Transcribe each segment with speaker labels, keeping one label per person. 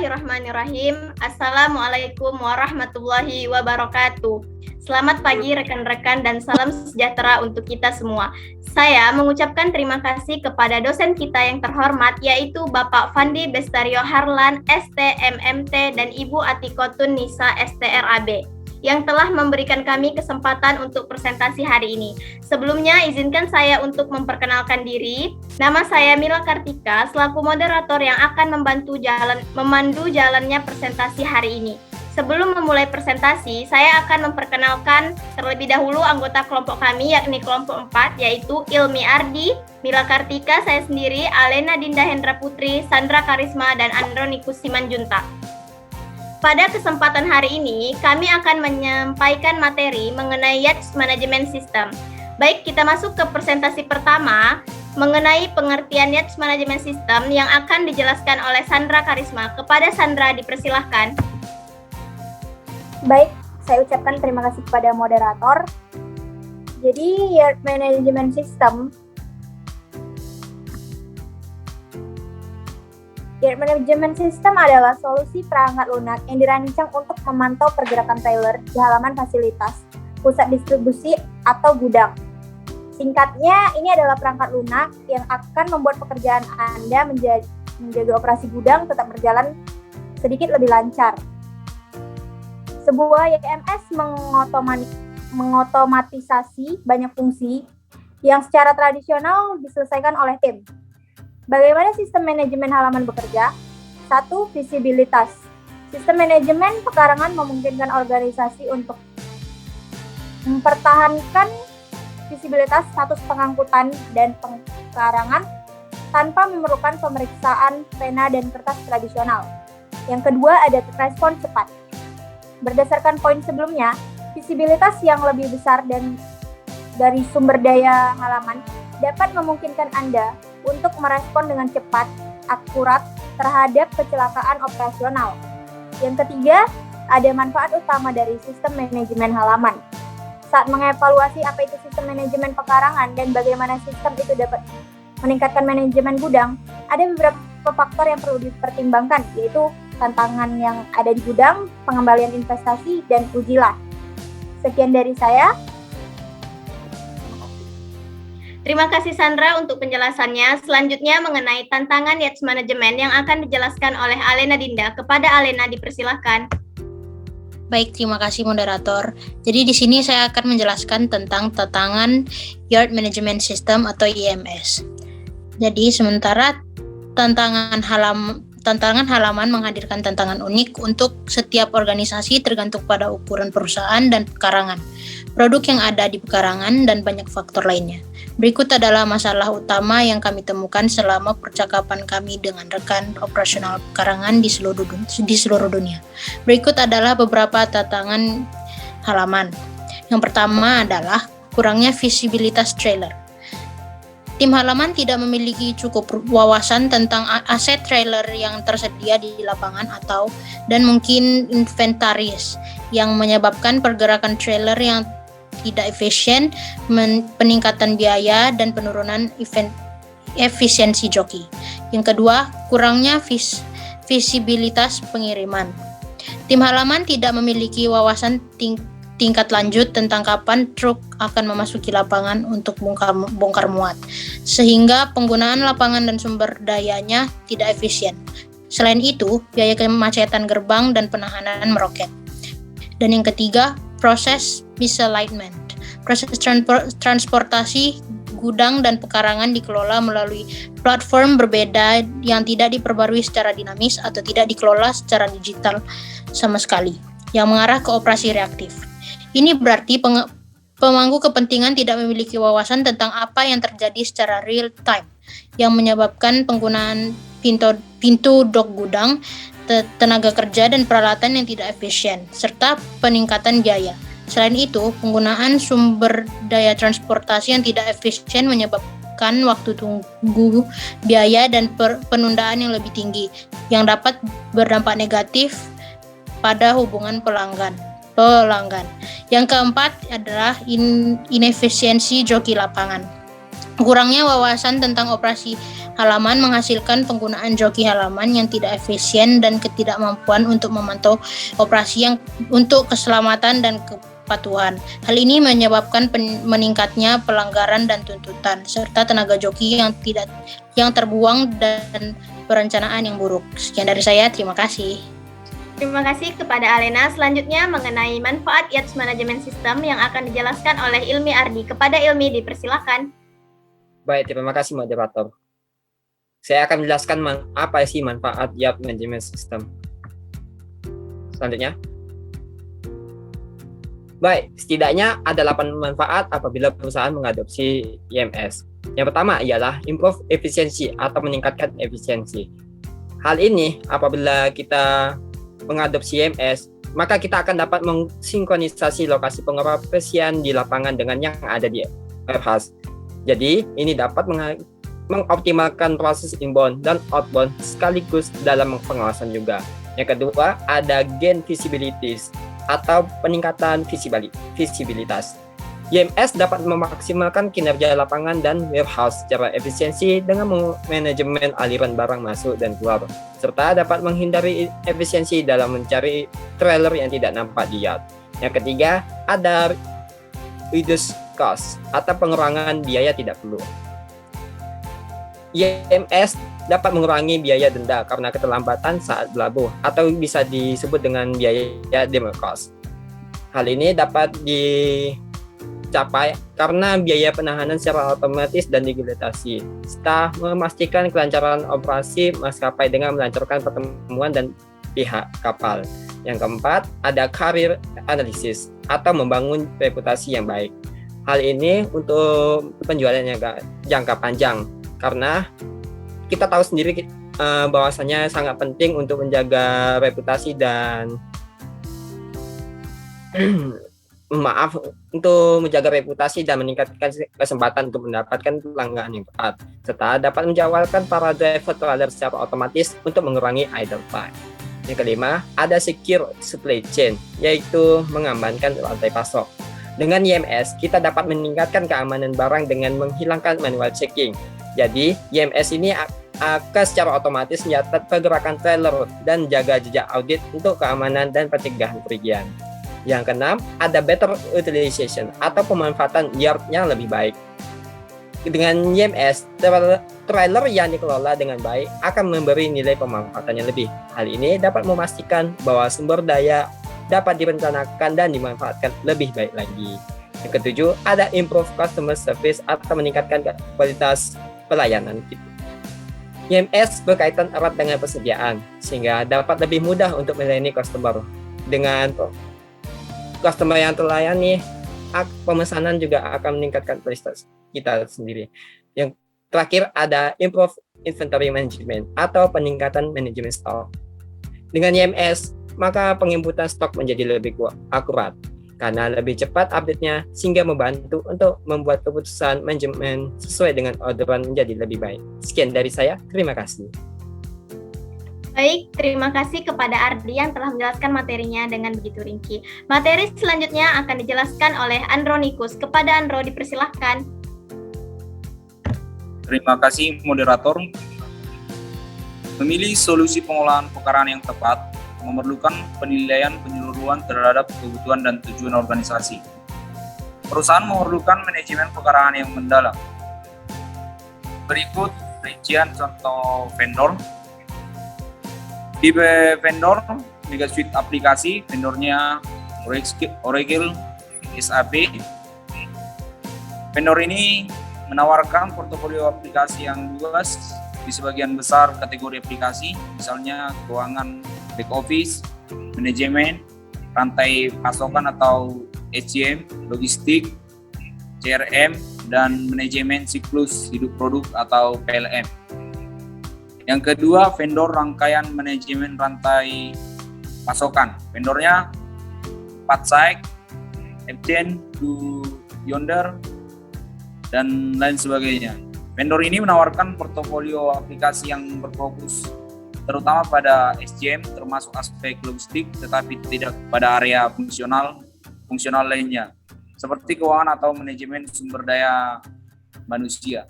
Speaker 1: Bismillahirrahmanirrahim. Assalamualaikum warahmatullahi wabarakatuh. Selamat pagi rekan-rekan dan salam sejahtera untuk kita semua. Saya mengucapkan terima kasih kepada dosen kita yang terhormat, yaitu Bapak Fandi Bestario Harlan, STMMT, dan Ibu Atikotun Nisa, STRAB, yang telah memberikan kami kesempatan untuk presentasi hari ini. Sebelumnya, izinkan saya untuk memperkenalkan diri. Nama saya Mila Kartika, selaku moderator yang akan memandu jalannya presentasi hari ini. Sebelum memulai presentasi, saya akan memperkenalkan terlebih dahulu anggota kelompok kami, yakni kelompok 4, yaitu Ilmi Ardi, Mila Kartika, saya sendiri, Alena Dinda Hendra Putri, Sandra Karisma, dan Andronikus Simanjuntak. Pada kesempatan hari ini, kami akan menyampaikan materi mengenai Yates Management System. Baik, kita masuk ke presentasi pertama mengenai pengertian Yates Management System yang akan dijelaskan oleh Sandra Karisma. Kepada Sandra, dipersilahkan.
Speaker 2: Baik, saya ucapkan terima kasih kepada moderator. Jadi, Yates Management System Yates Management System adalah solusi perangkat lunak yang dirancang untuk memantau pergerakan trailer di halaman fasilitas, pusat distribusi, atau gudang. Singkatnya, ini adalah perangkat lunak yang akan membuat pekerjaan Anda menjaga operasi gudang tetap berjalan sedikit lebih lancar. Sebuah YMS mengotomatisasi banyak fungsi yang secara tradisional diselesaikan oleh tim. Bagaimana sistem manajemen halaman bekerja? 1. Visibilitas. Sistem manajemen pekarangan memungkinkan organisasi untuk mempertahankan visibilitas status pengangkutan dan pekarangan tanpa memerlukan pemeriksaan pena dan kertas tradisional. Yang kedua, ada respon cepat. Berdasarkan poin sebelumnya, visibilitas yang lebih besar dan dari sumber daya halaman dapat memungkinkan Anda untuk merespon dengan cepat, akurat terhadap kecelakaan operasional. Yang ketiga, ada manfaat utama dari sistem manajemen halaman. Saat mengevaluasi apa itu sistem manajemen pekarangan dan bagaimana sistem itu dapat meningkatkan manajemen gudang, ada beberapa faktor yang perlu dipertimbangkan, yaitu tantangan yang ada di gudang, pengembalian investasi, dan ujilah. Sekian dari saya.
Speaker 1: Terima kasih Sandra untuk penjelasannya. Selanjutnya mengenai tantangan Yates Management yang akan dijelaskan oleh Alena Dinda. Kepada Alena, dipersilahkan.
Speaker 3: Baik, terima kasih moderator. Jadi di sini saya akan menjelaskan tentang tantangan Yates Management System atau YMS. Jadi sementara tantangan halaman menghadirkan tantangan unik untuk setiap organisasi tergantung pada ukuran perusahaan dan pekarangan, produk yang ada di pekarangan, dan banyak faktor lainnya. Berikut adalah masalah utama yang kami temukan selama percakapan kami dengan rekan operasional pekarangan di seluruh dunia. Berikut adalah beberapa tantangan halaman. Yang pertama adalah kurangnya visibilitas trailer. Tim halaman tidak memiliki cukup wawasan tentang aset trailer yang tersedia di lapangan dan mungkin inventaris yang menyebabkan pergerakan trailer yang tidak efisien, peningkatan biaya, dan penurunan efisiensi joki. Yang kedua, kurangnya visibilitas pengiriman. Tim halaman tidak memiliki wawasan tingkat lanjut tentang kapan truk akan memasuki lapangan untuk bongkar muat, sehingga penggunaan lapangan dan sumber dayanya tidak efisien. Selain itu, biaya kemacetan gerbang dan penahanan meroket. Dan yang ketiga, proses misalignment. Proses transportasi gudang dan pekarangan dikelola melalui platform berbeda yang tidak diperbarui secara dinamis atau tidak dikelola secara digital sama sekali, yang mengarah ke operasi reaktif. Ini berarti pemangku kepentingan tidak memiliki wawasan tentang apa yang terjadi secara real time, yang menyebabkan penggunaan pintu dok gudang, tenaga kerja, dan peralatan yang tidak efisien, serta peningkatan biaya. Selain itu, penggunaan sumber daya transportasi yang tidak efisien menyebabkan waktu tunggu, biaya, dan penundaan yang lebih tinggi, yang dapat berdampak negatif pada hubungan pelanggan. Yang keempat adalah inefisiensi joki lapangan. Kurangnya wawasan tentang operasi halaman menghasilkan penggunaan joki halaman yang tidak efisien dan ketidakmampuan untuk memantau operasi yang untuk keselamatan dan kepatuhan. Hal ini menyebabkan meningkatnya pelanggaran dan tuntutan serta tenaga joki yang terbuang dan perencanaan yang buruk. Sekian dari saya, terima kasih.
Speaker 1: Terima kasih kepada Alena. Selanjutnya mengenai manfaat Yacht Management System yang akan dijelaskan oleh Ilmi Ardi. Kepada Ilmi dipersilakan.
Speaker 4: Baik, terima kasih moderator. Saya akan menjelaskan apa sih manfaat Yacht Management System. Selanjutnya. Baik, setidaknya ada 8 manfaat apabila perusahaan mengadopsi YMS. Yang pertama ialah improve efisiensi atau meningkatkan efisiensi. Hal ini apabila kita mengadopsi YMS, maka kita akan dapat mensinkronisasi lokasi pengoperasian di lapangan dengan yang ada di warehouse. Jadi, ini dapat mengoptimalkan proses inbound dan outbound sekaligus dalam pengawasan juga. Yang kedua, ada gain visibilities atau peningkatan visibilitas. YMS dapat memaksimalkan kinerja lapangan dan warehouse secara efisiensi dengan manajemen aliran barang masuk dan keluar, serta dapat menghindari efisiensi dalam mencari trailer yang tidak nampak di yard. Yang ketiga, ada reduce cost atau pengurangan biaya tidak perlu. YMS dapat mengurangi biaya denda karena keterlambatan saat berlabuh atau bisa disebut dengan biaya demo cost. Hal ini dapat dicapai karena biaya penahanan secara otomatis dan digitalisasi, serta memastikan kelancaran operasi maskapai dengan melancarkan pertemuan dan pihak kapal. Yang keempat, ada career analysis atau membangun reputasi yang baik. Hal ini untuk penjualan jangka panjang karena kita tahu sendiri bahwasanya sangat penting untuk menjaga reputasi dan untuk menjaga reputasi dan meningkatkan kesempatan untuk mendapatkan pelanggan yang tepat, serta dapat menjawabkan para driver trailer secara otomatis untuk mengurangi idle time. Yang kelima, ada secure supply chain, yaitu mengamankan rantai pasok. Dengan YMS, kita dapat meningkatkan keamanan barang dengan menghilangkan manual checking. Jadi, YMS ini akan secara otomatis mencatat pergerakan trailer dan jaga jejak audit untuk keamanan dan pencegahan kerugian. Yang keenam, ada better utilization atau pemanfaatan yard-nya lebih baik. Dengan YMS, trailer yang dikelola dengan baik akan memberi nilai pemanfaatan yang lebih. Hal ini dapat memastikan bahwa sumber daya dapat direncanakan dan dimanfaatkan lebih baik lagi. Yang ketujuh, ada improve customer service atau meningkatkan kualitas pelayanan kita. YMS berkaitan erat dengan persediaan, sehingga dapat lebih mudah untuk melayani customer. Dengan customer yang terlayani, pemesanan juga akan meningkatkan kualitas kita sendiri. Yang terakhir, ada improve inventory management atau peningkatan manajemen stok. Dengan YMS, maka penginputan stok menjadi lebih akurat karena lebih cepat update-nya sehingga membantu untuk membuat keputusan manajemen sesuai dengan orderan menjadi lebih baik. Sekian dari saya, terima kasih.
Speaker 1: Baik, terima kasih kepada Ardi yang telah menjelaskan materinya dengan begitu rinci. Materi selanjutnya akan dijelaskan oleh Andronikus. Kepada Andro dipersilahkan.
Speaker 5: Terima kasih moderator. Memilih solusi pengolahan pekaraan yang tepat memerlukan penilaian penyeluruhan terhadap kebutuhan dan tujuan organisasi. Perusahaan memerlukan manajemen pekaraan yang mendalam. Berikut rincian contoh vendor. Tipe vendor, Mega Suite aplikasi, vendornya Oracle, SAP. Vendor ini menawarkan portofolio aplikasi yang luas di sebagian besar kategori aplikasi, misalnya keuangan, back office, manajemen, rantai pasokan atau SCM, logistik, CRM, dan manajemen siklus hidup produk atau PLM. Yang kedua, vendor rangkaian manajemen rantai pasokan. Vendornya Patsite, Epson, Yonder, dan lain sebagainya. Vendor ini menawarkan portofolio aplikasi yang berfokus terutama pada SCM termasuk aspek logistik, tetapi tidak pada area fungsional lainnya seperti keuangan atau manajemen sumber daya manusia.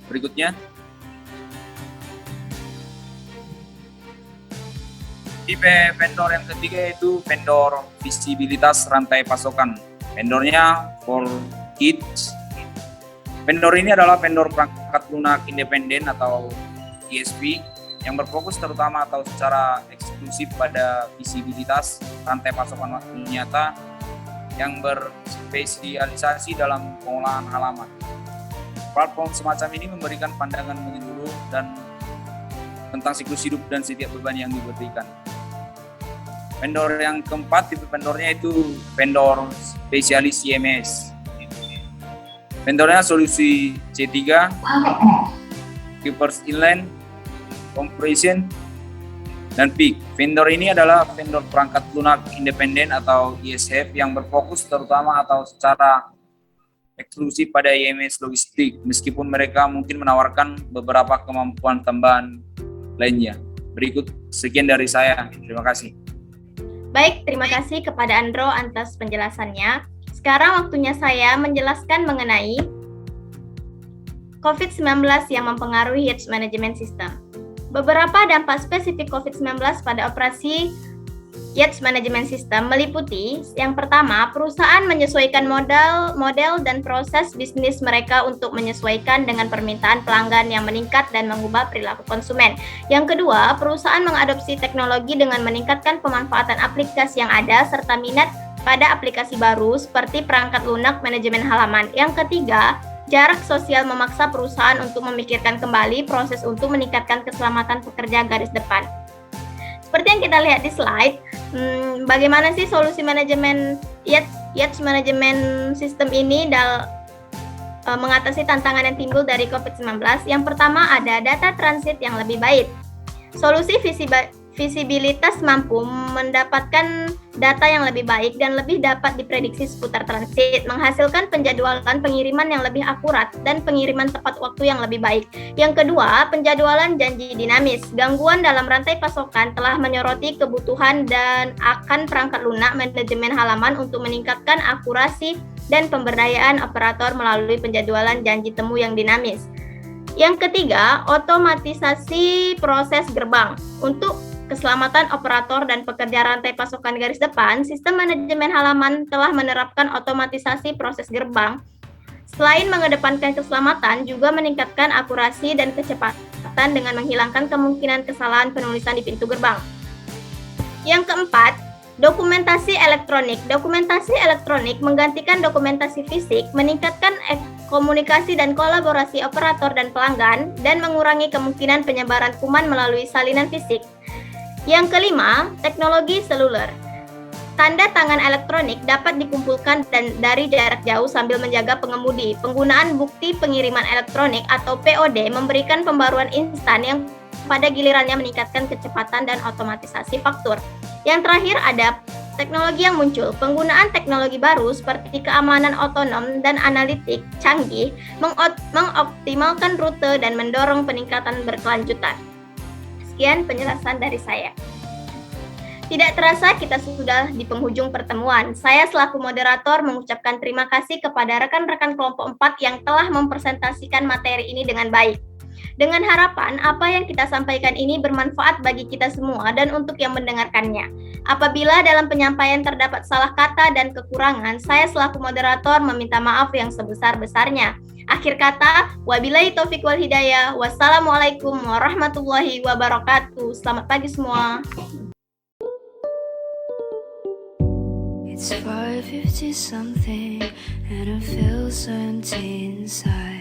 Speaker 5: Berikutnya, tipe vendor yang ketiga yaitu vendor visibilitas rantai pasokan. Vendornya for kids. Vendor ini adalah vendor perangkat lunak independen atau ISP yang berfokus terutama atau secara eksklusif pada visibilitas rantai pasokan waktu nyata yang berspesialisasi dalam pengolahan halaman. Platform semacam ini memberikan pandangan menyeluruh dan tentang siklus hidup dan setiap beban yang diberikan. Vendor yang keempat, tipe vendornya itu vendor spesialis IMS. Vendornya solusi C3, Keepers Inline, Compression, dan PIC. Vendor ini adalah vendor perangkat lunak independen atau ISF yang berfokus terutama atau secara eksklusif pada IMS logistik, meskipun mereka mungkin menawarkan beberapa kemampuan tambahan lainnya. Berikut sekian dari saya. Terima kasih.
Speaker 1: Baik, terima kasih kepada Andro atas penjelasannya. Sekarang waktunya saya menjelaskan mengenai COVID-19 yang mempengaruhi Yates Management System. Beberapa dampak spesifik COVID-19 pada operasi Yates Management System meliputi yang pertama, perusahaan menyesuaikan model dan proses bisnis mereka untuk menyesuaikan dengan permintaan pelanggan yang meningkat dan mengubah perilaku konsumen. Yang kedua, perusahaan mengadopsi teknologi dengan meningkatkan pemanfaatan aplikasi yang ada serta minat pada aplikasi baru seperti perangkat lunak manajemen halaman. Yang ketiga, jarak sosial memaksa perusahaan untuk memikirkan kembali proses untuk meningkatkan keselamatan pekerja garis depan. Seperti yang kita lihat di slide, bagaimana sih solusi manajemen Yates Management System ini mengatasi tantangan yang timbul dari COVID-19? Yang pertama ada data transit yang lebih baik. Solusi visibilitas mampu mendapatkan data yang lebih baik dan lebih dapat diprediksi seputar transit, menghasilkan penjadwalan pengiriman yang lebih akurat dan pengiriman tepat waktu yang lebih baik. Yang kedua, penjadwalan janji dinamis. Gangguan dalam rantai pasokan telah menyoroti kebutuhan dan akan perangkat lunak manajemen halaman untuk meningkatkan akurasi dan pemberdayaan operator melalui penjadwalan janji temu yang dinamis. Yang ketiga, otomatisasi proses gerbang. Untuk keselamatan operator dan pekerja rantai pasokan garis depan, sistem manajemen halaman telah menerapkan otomatisasi proses gerbang. Selain mengedepankan keselamatan, juga meningkatkan akurasi dan kecepatan dengan menghilangkan kemungkinan kesalahan penulisan di pintu gerbang. Yang keempat, dokumentasi elektronik. Dokumentasi elektronik menggantikan dokumentasi fisik, meningkatkan komunikasi dan kolaborasi operator dan pelanggan, dan mengurangi kemungkinan penyebaran kuman melalui salinan fisik. Yang kelima, teknologi seluler. Tanda tangan elektronik dapat dikumpulkan dari jarak jauh sambil menjaga pengemudi. Penggunaan bukti pengiriman elektronik atau POD memberikan pembaruan instan yang pada gilirannya meningkatkan kecepatan dan otomatisasi faktur. Yang terakhir ada teknologi yang muncul. Penggunaan teknologi baru seperti keamanan otonom dan analitik canggih mengoptimalkan rute dan mendorong peningkatan berkelanjutan. Sekian penjelasan dari saya. Tidak terasa kita sudah di penghujung pertemuan. Saya selaku moderator mengucapkan terima kasih kepada rekan-rekan kelompok 4 yang telah mempresentasikan materi ini dengan baik. Dengan harapan apa yang kita sampaikan ini bermanfaat bagi kita semua dan untuk yang mendengarkannya. Apabila dalam penyampaian terdapat salah kata dan kekurangan, saya selaku moderator meminta maaf yang sebesar-besarnya. Akhir kata, wabillahi taufiq wal hidayah. Wassalamualaikum warahmatullahi wabarakatuh. Selamat pagi semua.
Speaker 6: It's 5:50 something and it feels empty inside.